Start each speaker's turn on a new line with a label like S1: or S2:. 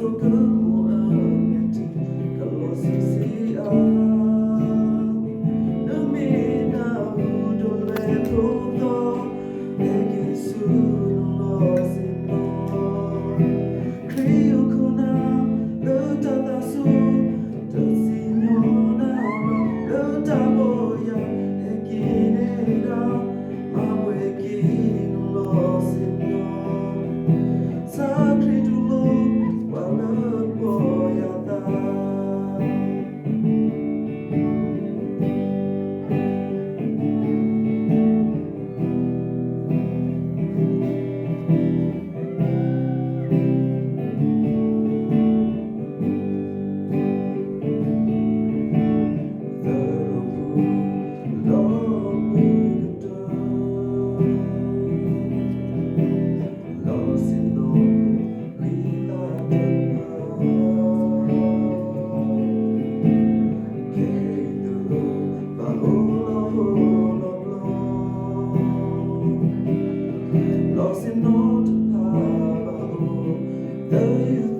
S1: so good mo ameti kalosi si a no me na do le todo e que su lo si no creo kuna lo tata su to si no na lo taboya e que da ma we que lo si no Sacre tu lo, wala boyata. Lost in all the power,